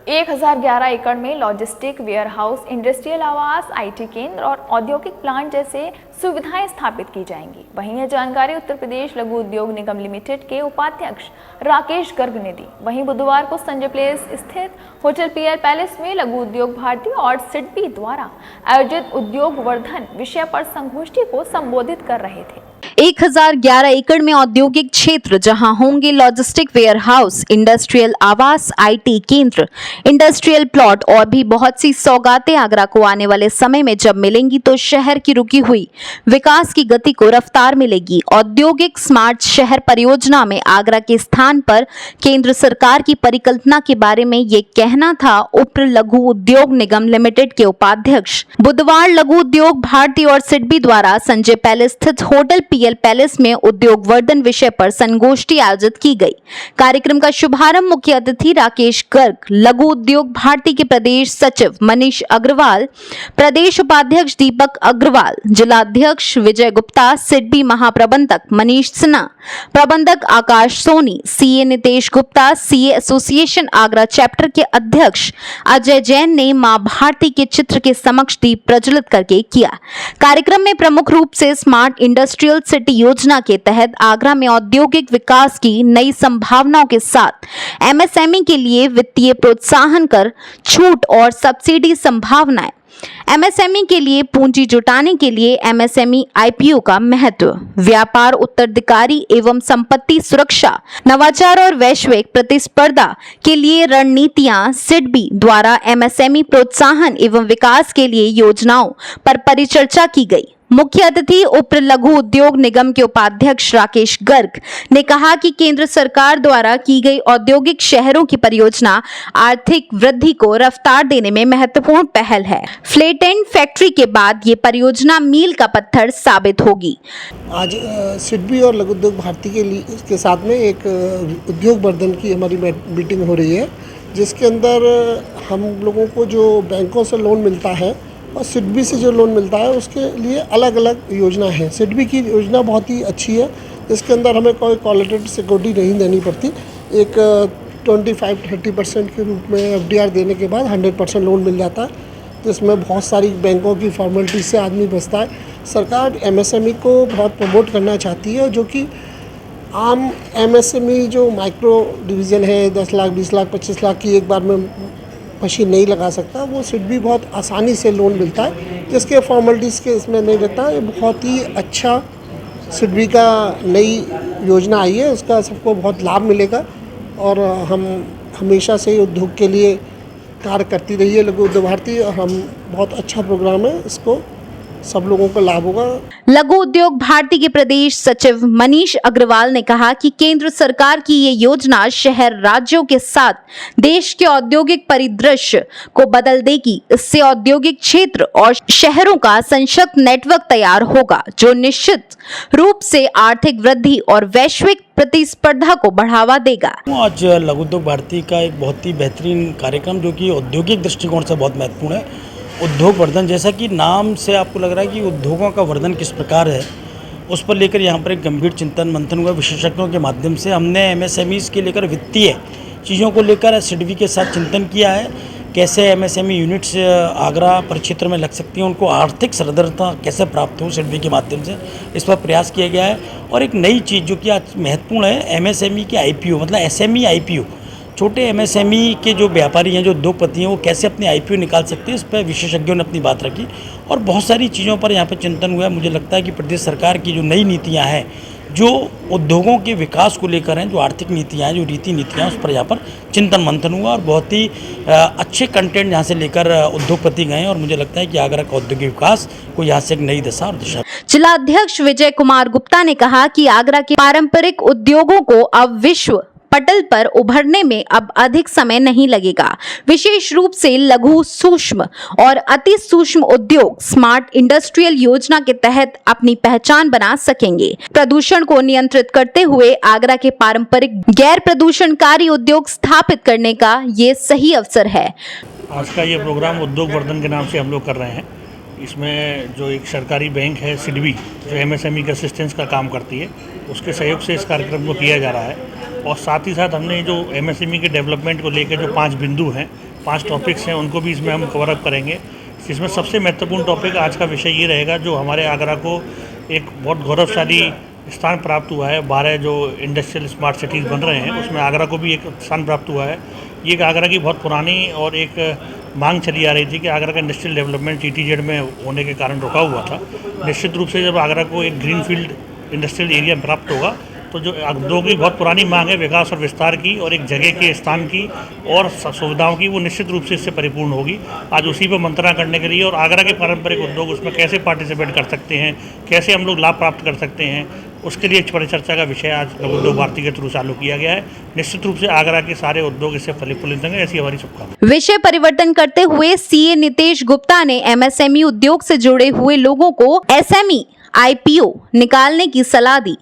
1011 एकड़ में logistic, warehouse, industrial आवास, आईटी केंद्र और औद्योगिक प्लांट जैसे सुविधाएं स्थापित की जाएंगी। वहीं यह जानकारी उत्तर प्रदेश लघु उद्योग निगम लिमिटेड के उपाध्यक्ष राकेश गर्ग ने दी। वहीं बुधवार को संजय प्लेस स्थित होटल पीएल पैलेस में लघु उद्योग भारती और सिडबी द्वारा आयोजित उद्योग वर्धन विषय पर संगोष्ठी को संबोधित कर रहे थे। 1011 एकड़ में औद्योगिक क्षेत्र जहां होंगे लॉजिस्टिक, वेयरहाउस, इंडस्ट्रियल आवास, आईटी केंद्र, इंडस्ट्रियल प्लॉट और भी बहुत सी सौगातें आगरा को आने वाले समय में जब मिलेंगी तो शहर की रुकी हुई विकास की गति को रफ्तार मिलेगी। औद्योगिक स्मार्ट शहर परियोजना में आगरा के स्थान पर केंद्र सरकार की परिकल्पना के बारे में ये कहना था उप्र लघु उद्योग निगम लिमिटेड के उपाध्यक्ष। बुधवार लघु उद्योग भारती और सिडबी द्वारा संजय पैलेस स्थित होटल पीएल पैलेस में उद्योग वर्धन विषय पर संगोष्ठी आयोजित की गई। कार्यक्रम का शुभारंभ मुख्य अतिथि राकेश गर्ग, लघु उद्योग भारती के प्रदेश सचिव मनीष अग्रवाल, प्रदेश उपाध्यक्ष दीपक अग्रवाल, जिलाध्यक्ष विजय गुप्ता, सिडबी महाप्रबंधक मनीष सिन्हा, प्रबंधक Akash Soni, CA Nitesh Gupta, CA association Agra chapter के अध्यक्ष अजय जैन ने मां भारती के चित्र के समक्ष दीप प्रज्वलित करके किया। कार्यक्रम में प्रमुख रूप से स्मार्ट इंडस्ट्रियल सिटी योजना के तहत आगरा में औद्योगिक विकास की नई संभावनाओं के साथ एमएसएमई के लिए वित्तीय प्रोत्साहन कर छूट और सब्सिडी संभावनाएं, एमएसएमई के लिए पूंजी जुटाने के लिए एमएसएमई आईपीओ का महत्व, व्यापार उत्तराधिकारी एवं संपत्ति सुरक्षा, नवाचार और वैश्विक प्रतिस्पर्धा के लिए रणनीतियां, सिडबी द्वारा एमएसएमई प्रोत्साहन एवं विकास के लिए योजनाओं पर परिचर्चा की गई। मुख्य अतिथि उप्र लघु उद्योग निगम के उपाध्यक्ष राकेश गर्ग ने कहा कि केंद्र सरकार द्वारा की गई औद्योगिक शहरों की परियोजना आर्थिक वृद्धि को रफ्तार देने में महत्वपूर्ण पहल है। फ्लेट एंड फैक्ट्री के बाद ये परियोजना मील का पत्थर साबित होगी। आज सिडबी और लघु उद्योग भारती के साथ में एक उद्योग वर्धन की हमारी मीटिंग हो रही है, जिसके अंदर हम लोगों को जो बैंकों से लोन मिलता है और सिडबी से जो लोन मिलता है उसके लिए अलग अलग योजना है। सिडबी की योजना बहुत ही अच्छी है, इसके अंदर हमें कोई कोलेटरल सिक्योरिटी नहीं देनी पड़ती। एक 25-30% के रूप में एफडीआर देने के बाद 100% लोन मिल जाता है, तो इसमें बहुत सारी बैंकों की फॉर्मेलिटी से आदमी बचता है। सरकार एमएसएमई को बहुत प्रमोट करना चाहती है, जो कि आम एमएसएमई जो माइक्रो डिवीज़न है 10 लाख, 20 लाख, 25 लाख की एक बार में मशीन नहीं लगा सकता, वो सिडबी बहुत आसानी से लोन मिलता है, जिसके फॉर्मेलिटीज़ के इसमें नहीं रहता है। बहुत ही अच्छा सिडबी का नई योजना आई है, उसका सबको बहुत लाभ मिलेगा और हम हमेशा से उद्योग के लिए कार्य करती रही है लघु उद्योग भारती, और हम बहुत अच्छा प्रोग्राम है, इसको सब लोगों को लाभ होगा। लघु उद्योग भारती के प्रदेश सचिव मनीष अग्रवाल ने कहा कि केंद्र सरकार की ये योजना शहर राज्यों के साथ देश के औद्योगिक परिदृश्य को बदल देगी। इससे औद्योगिक क्षेत्र और शहरों का सशक्त नेटवर्क तैयार होगा, जो निश्चित रूप से आर्थिक वृद्धि और वैश्विक प्रतिस्पर्धा को बढ़ावा देगा। आज लघु उद्योग भारती का एक बहुत ही बेहतरीन कार्यक्रम, जो कि औद्योगिक दृष्टिकोण से बहुत महत्वपूर्ण है, उद्योग वर्धन। जैसा कि नाम से आपको लग रहा है कि उद्योगों का वर्धन किस प्रकार है, उस पर लेकर यहाँ पर एक गंभीर चिंतन मंथन हुआ। विशेषज्ञों के माध्यम से हमने एमएसएमईज़ के लेकर वित्तीय चीज़ों को लेकर सिडबी के साथ चिंतन किया है, कैसे एमएसएमई यूनिट्स आगरा परिक्षेत्र में लग सकती हैं, उनको आर्थिक सदृढ़ता कैसे प्राप्त हो सिडबी के माध्यम से, इस पर प्रयास किया गया है। और एक नई चीज़ जो कि आज महत्वपूर्ण है, एमएसएमई के आईपीओ, मतलब एसएमई आईपीओ, छोटे एमएसएमई के जो व्यापारी हैं, जो उद्योगपति हैं, वो कैसे अपने आईपीओ निकाल सकते हैं, इस पर विशेषज्ञों ने अपनी बात रखी और बहुत सारी चीज़ों पर यहाँ पर चिंतन हुआ है। मुझे लगता है कि प्रदेश सरकार की जो नई नीतियाँ हैं, जो उद्योगों के विकास को लेकर हैं, जो आर्थिक नीतियाँ हैं, जो रीति नीतियाँ, उस पर यहाँ पर चिंतन मंथन हुआ और बहुत ही अच्छे कंटेंट यहाँ से लेकर उद्योगपति गए और मुझे लगता है कि आगरा का औद्योगिक विकास को यहाँ से एक नई दशा और दिशा। जिलाध्यक्ष विजय कुमार गुप्ता ने कहा कि आगरा के पारंपरिक उद्योगों को अब विश्व पटल पर उभरने में अब अधिक समय नहीं लगेगा। विशेष रूप से लघु, सूक्ष्म और अति सूक्ष्म उद्योग स्मार्ट इंडस्ट्रियल योजना के तहत अपनी पहचान बना सकेंगे। प्रदूषण को नियंत्रित करते हुए आगरा के पारंपरिक गैर प्रदूषणकारी उद्योग स्थापित करने का ये सही अवसर है। आज का ये प्रोग्राम उद्योग वर्धन के नाम से हम लोग कर रहे हैं। इसमें जो एक सरकारी बैंक है सिडबी, जो एमएसएमई के असिस्टेंस का काम करती है, उसके सहयोग से इस कार्यक्रम को किया जा रहा है। और साथ ही साथ हमने जो एमएसएमई के डेवलपमेंट को लेकर जो 5 बिंदु हैं, 5 टॉपिक्स हैं उनको भी इसमें हम कवर अप करेंगे। इसमें सबसे महत्वपूर्ण टॉपिक आज का विषय ये रहेगा, जो हमारे आगरा को एक बहुत गौरवशाली स्थान प्राप्त हुआ है। 12 जो इंडस्ट्रियल स्मार्ट सिटीज़ बन रहे हैं उसमें आगरा को भी एक स्थान प्राप्त हुआ है। ये एक आगरा की बहुत पुरानी और एक मांग चली आ रही थी कि आगरा का इंडस्ट्रियल डेवलपमेंट ETZ में होने के कारण रुका हुआ था। निश्चित रूप से जब आगरा को एक ग्रीनफील्ड इंडस्ट्रियल एरिया प्राप्त होगा तो जो उद्योग की बहुत पुरानी मांग है विकास और विस्तार की और एक जगह के स्थान की और सुविधाओं की, वो निश्चित रूप से इससे परिपूर्ण होगी। आज उसी पर मंत्रणा करने के लिए और आगरा के पारंपरिक उद्योग उसमें कैसे पार्टिसिपेट कर सकते हैं, कैसे हम लोग लाभ प्राप्त कर सकते हैं, उसके लिए एक परिचर्चा का विषय आज लघु उद्योग भारती के थ्रू चालू किया गया है। निश्चित रूप से आगरा के सारे उद्योग इससे फलित होंगे, ऐसी हमारी शुभकामनाएं। विषय परिवर्तन करते हुए CA नितेश गुप्ता ने MSME उद्योग से जुड़े हुए लोगों को SME IPO निकालने की सलाह दी।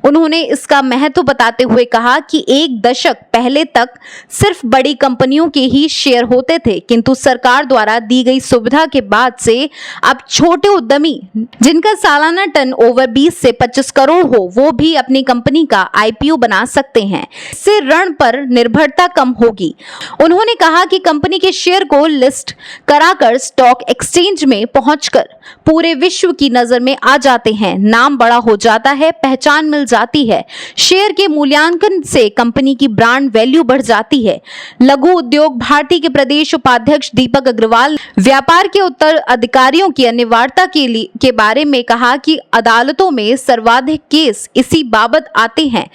उन्होंने इसका महत्व बताते हुए कहा कि 1 दशक पहले तक सिर्फ बड़ी कंपनियों के ही शेयर होते थे, किंतु सरकार द्वारा दी गई सुविधा के बाद से अब छोटे उद्यमी जिनका सालाना टर्नओवर 20 से 25 करोड़ हो वो भी अपनी कंपनी का IPO बना सकते हैं। इससे ऋण पर निर्भरता कम होगी। उन्होंने कहा कि कंपनी के शेयर को लिस्ट कराकर स्टॉक एक्सचेंज में पहुंचकर पूरे विश्व की नजर में आ जाते हैं, नाम बड़ा हो जाता है, पहचान मिल जाती है, शेयर के मूल्यांकन से कंपनी की ब्रांड वैल्यू बढ़ जाती है। लघु उद्योग भारती के प्रदेश उपाध्यक्ष दीपक अग्रवाल व्यापार के उत्तराधिकारियों की अनिवार्यता के बारे में कहा कि अदालतों में सर्वाधिक केस इसी बाबत आते हैं।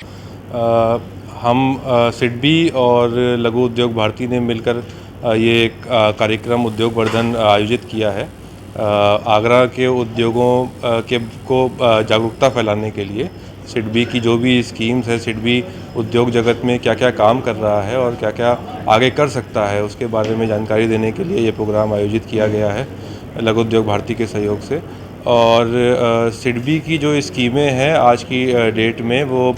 हम सिडबी और लघु उद्योग भारती ने मिलकर ये एक कार्यक्रम उद्योग वर्धन आयोजित किया है। आगरा के उद्योगों को जागरूकता फैलाने के लिए सिडबी की जो भी स्कीम्स है, सिडबी उद्योग जगत में क्या क्या काम कर रहा है और क्या क्या आगे कर सकता है, उसके बारे में जानकारी देने के लिए ये प्रोग्राम आयोजित किया गया है लघु उद्योग भारती के सहयोग से। और सिडबी की जो स्कीमें हैं आज की डेट में वो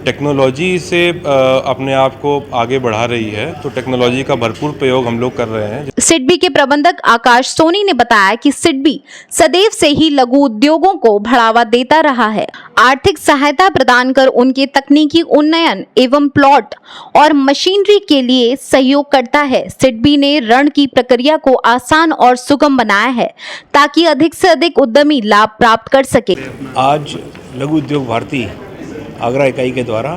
टेक्नोलॉजी से अपने आप को आगे बढ़ा रही है, तो टेक्नोलॉजी का भरपूर प्रयोग हम लोग कर रहे हैं। सिडबी के प्रबंधक आकाश सोनी ने बताया कि सिडबी सदैव से ही लघु उद्योगों को बढ़ावा देता रहा है, आर्थिक सहायता प्रदान कर उनके तकनीकी उन्नयन एवं प्लॉट और मशीनरी के लिए सहयोग करता है। सिडबी ने ऋण की प्रक्रिया को आसान और सुगम बनाया है ताकि अधिक से अधिक उद्यमी लाभ प्राप्त कर सके। आज लघु उद्योग भारती आगरा इकाई के द्वारा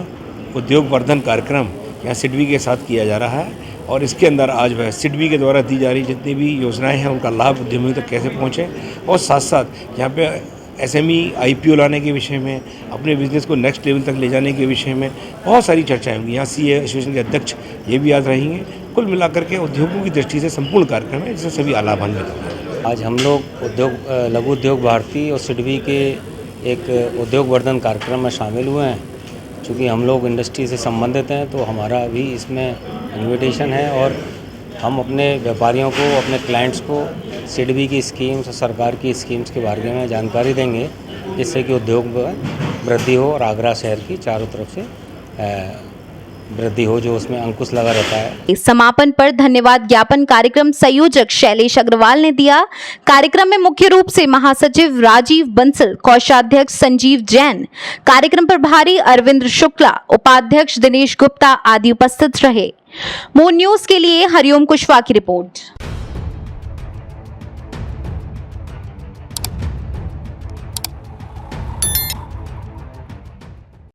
उद्योग वर्धन कार्यक्रम यहाँ सिडबी के साथ किया जा रहा है और इसके अंदर आज वह सिडबी के द्वारा दी जा रही जितनी भी योजनाएं हैं उनका लाभ उद्यमियों तक कैसे पहुँचे और साथ साथ यहाँ पे SME IPO लाने के विषय में, अपने बिजनेस को नेक्स्ट लेवल तक ले जाने के विषय में बहुत सारी चर्चाएं होंगी। यहाँ CA एसोसिएशन के अध्यक्ष ये भी याद रहेंगे। कुल मिलाकर के उद्योगों की दृष्टि से संपूर्ण कार्यक्रम है जिससे सभी लाभान्वित होंगे। आज हम लोग लघु उद्योग भारती और सिडबी के एक उद्योग वर्धन कार्यक्रम में शामिल हुए हैं। चूँकि हम लोग इंडस्ट्री से संबंधित हैं तो हमारा भी इसमें इन्विटेशन है और हम अपने व्यापारियों को, अपने क्लाइंट्स को सिडबी की स्कीम्स और सरकार की स्कीम्स के बारे में जानकारी देंगे जिससे कि उद्योग में वृद्धि हो और आगरा शहर की चारों तरफ से वृद्धि हो, जो उसमें अंकुश लगा रहता है। इस समापन पर धन्यवाद ज्ञापन कार्यक्रम संयोजक शैलेश अग्रवाल ने दिया। कार्यक्रम में मुख्य रूप से महासचिव राजीव बंसल, कोषाध्यक्ष संजीव जैन, कार्यक्रम प्रभारी अरविंद शुक्ला, उपाध्यक्ष दिनेश गुप्ता आदि उपस्थित रहे। मून न्यूज के लिए हरिओम कुशवाहा की रिपोर्ट।